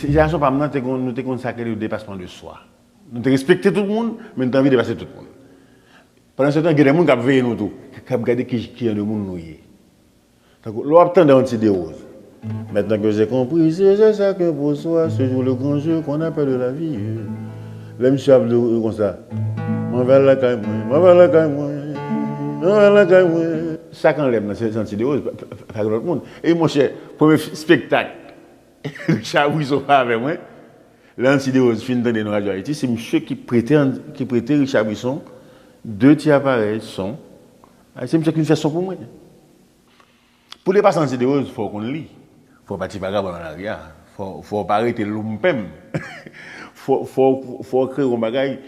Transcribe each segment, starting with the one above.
génération par maintenant, nous avons consacré le dépassement de soi. Nous avons respecté tout le monde, mais nous avons envie de dépasser tout le monde. Pendant ce temps, il y a des gens qui ont veillé nous tout, qui ont regardé qui est le monde nous. Donc, l'on dans un petit des roses. Maintenant que j'ai compris, c'est ça que pour soi, ce jour le grand jeu qu'on appelle la vie. Là, monsieur a comme ça. M'en va la caille, m'en va la caille, m'en va la caille. Ça quand l'aime, c'est un petit des roses, pas l'autre monde. Et mon cher, premier spectacle, Richard Brisson avec moi. Là, un petit des roses, fin de nos radio Haïti, c'est monsieur qui prêtait Richard Brisson 2 petits appareils son. C'est monsieur qui fait son pour moi. Pour les passants de rose, il faut qu'on lit. Il faut pas tirer dans l'arrière. Il faut pas arrêter l'umpem. Il faut créer un bagage,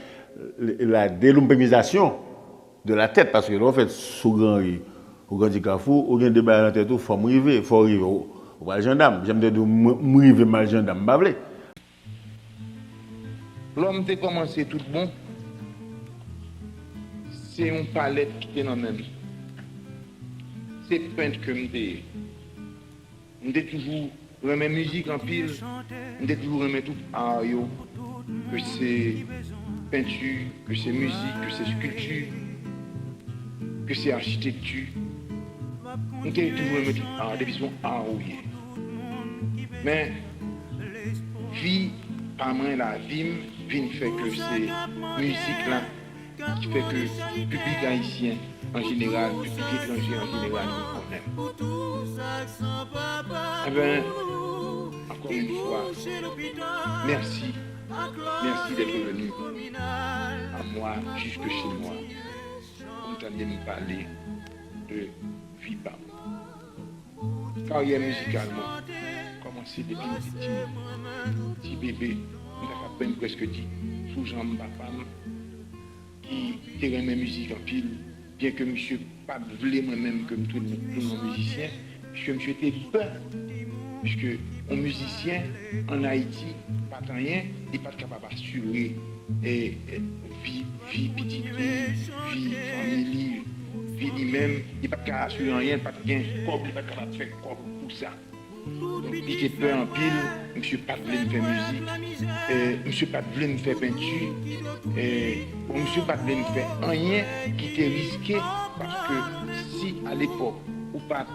la délumpemisation de la tête. Parce que là, en fait, sous grand Carrefour, au grand débat dans la tête, il faut m'arriver. Il faut arriver au gendarme. J'aime dire m'arriver mal gendarme, bablé. L'homme a commencé tout bon. C'est une palette qui est dans le même. C'est peinte que je toujours remet musique en pile, je toujours remet tout art, que c'est peinture, que c'est musique, que c'est sculpture, que c'est architecture. Je toujours remet tout art, depuis son art. Mais vie, par moi, la vie, vient fait que c'est musique là qui fait que le public haïtien en général, le public étranger en général, nous connaît. Eh bien, encore une fois, merci. Merci d'être venu à moi, jusque chez moi, pour m'entendre me parler de Vipa. Carrière musicalement, commencé depuis petit bébé, on a peine presque dit, sous jambes papa, qui terrain mes musiques en pile. Bien que monsieur pas voulait moi-même comme tout le musicien, puisque monsieur était peur, puisque un musicien en Haïti, pas rien, il n'est pas capable d'assurer vie petite, vie famille, vie lui-même, il n'est pas capable d'assurer rien, il n'est pas capable de faire quoi pour ça. Donc il était peur en pile, monsieur pas voulait me faire musique, monsieur pas voulait me faire peinture, monsieur pas voulait me faire rien qui était risqué parce que si à l'époque ou pas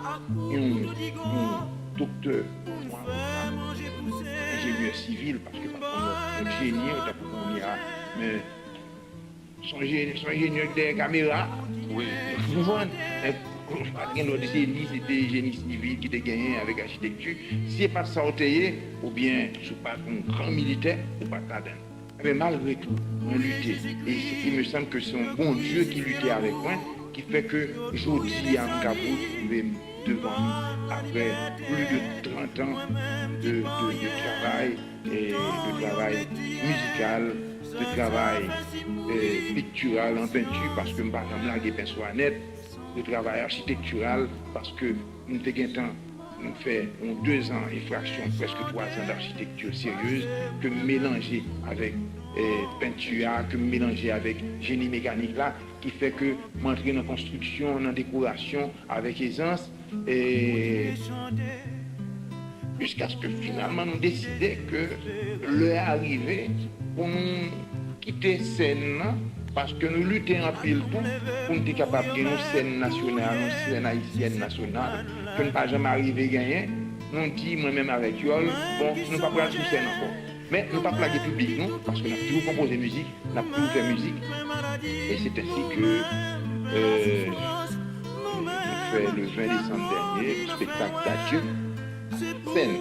un docteur, ingénieur civil, parce que pas un ingénieur, mais son ingénieur des caméras, oui, vous voyez. Notre génie, c'était génie civil qui était gagné avec l'architecture. Si c'est pas sorti, ou bien je ne suis pas un grand militaire, ou pas tardin. Mais malgré tout, on luttait. Et il me semble que c'est un bon Dieu qui luttait avec moi, qui fait que aujourd'hui, à Mkabou, trouver devant nous, après plus de 30 ans de travail, et de travail musical, de travail pictural en peinture, parce que je ne peux pas blaguer pinceau à net. De travail architectural parce que nous avons fait 2 ans infraction, presque 3 ans d'architecture sérieuse que mélanger avec peinture, que mélanger avec génie mécanique là, qui fait que m'entrer dans la construction, dans la décoration avec aisance et jusqu'à ce que finalement nous décidions que l'heure est arrivée pour nous quitter scène là. Parce que nous luttons en pile pour nous être capables de une scène nationale, une scène haïtienne nationale, que nous ne pas jamais arriver à gagner. Nous dit moi-même avec Yol, bon, nous ne pas prendre sous scène encore. Mais nous ne pas plaguer le public, non, parce que nous avons toujours composé musique, nous avons toujours fait musique. Et c'est ainsi que nous fait le 20 décembre dernier, le spectacle d'adieu, scène.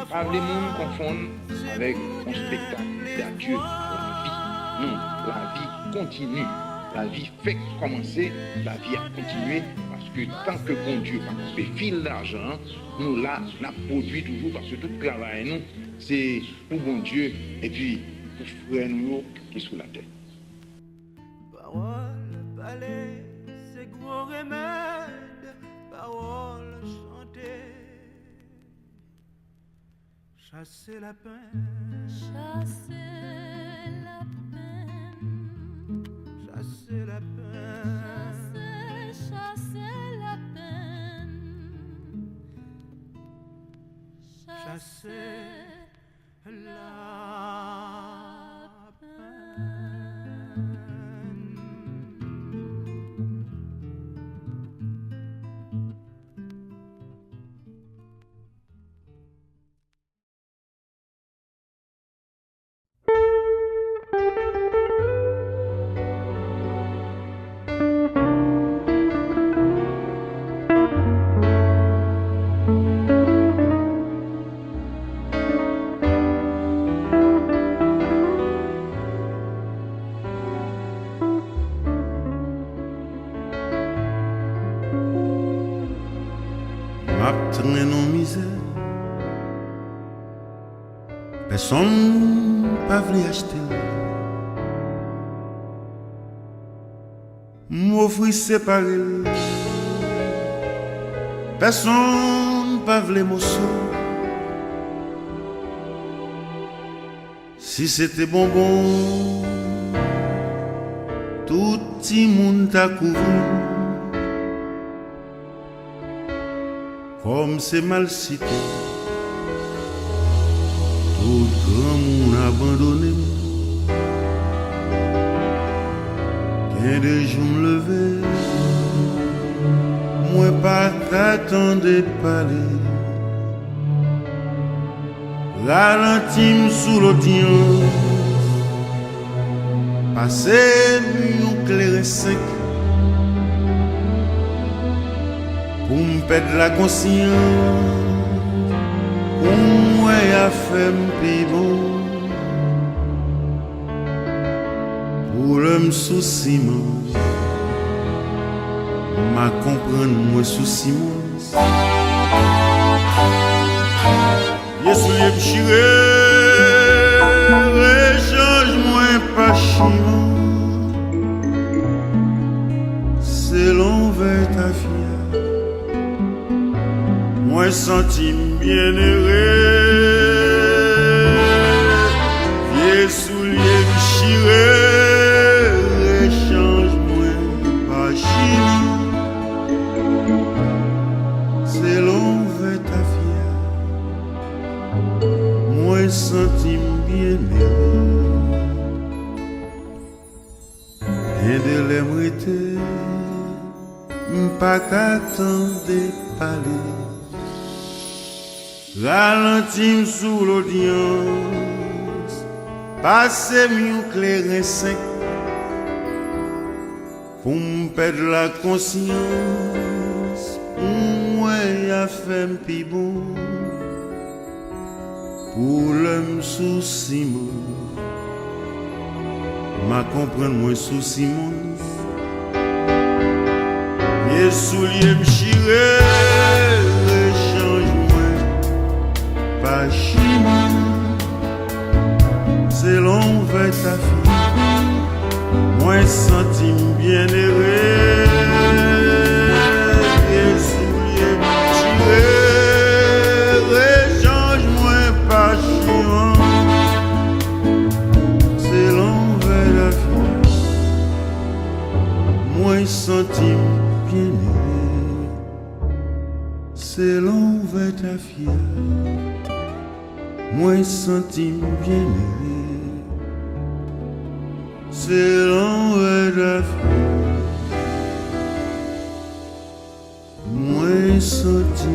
Pas les gens confondent avec un spectacle d'adieu pour la vie. Non, la vie continue. La vie fait commencer, la vie a continué parce que tant que bon Dieu va couper fil d'argent, nous là, nous produit toujours parce que tout le travail, nous, c'est pour bon Dieu et puis pour frère nous qui est sous la terre. Parole, palais, c'est gros remède, parole chantée. Chasser la peine, chasser la peine, chasser la peine, chasser la peine, chasser Traîne en misère, personne pas voulu acheter. M'offrir séparé, personne pas voulu morceau. Si c'était bonbon, tout le monde t'a couvert. Comme c'est mal cité, tout grand monde abandonné. Qu'un des jours me lever, moi pas t'attendre de parler. Ralentis sous l'audience, passer mon clair sec. Pour me perdre la conscience, pour moi à faire plus bon. Pour l'homme souci, m'a comprendre moi souci. Yes, lui me chiré, change-moi pas chiment. C'est l'envers ta fille. Moi senti bien erré, vieux souliers déchiré, échange-moi pas chine. C'est l'envers ta fille. Moi senti bien erré, bien de l'aimeté, pas qu'attendre de parler. Ralentis sous l'audience, passez mieux clair sec. Pour me perdre la conscience, pour moi à faire plus bon. Pour l'homme souci, m'a comprendre moi souci mon. Les souliers me chiré. Pas chima, c'est l'envers ta fille. Moi senti bien erré, et souliers tirés, change-moi pas chima. C'est l'envers ta fille. Moi senti bien erré, c'est l'envers ta fille. Moi senti bien aimé, c'est l'envers de la vie. Moi senti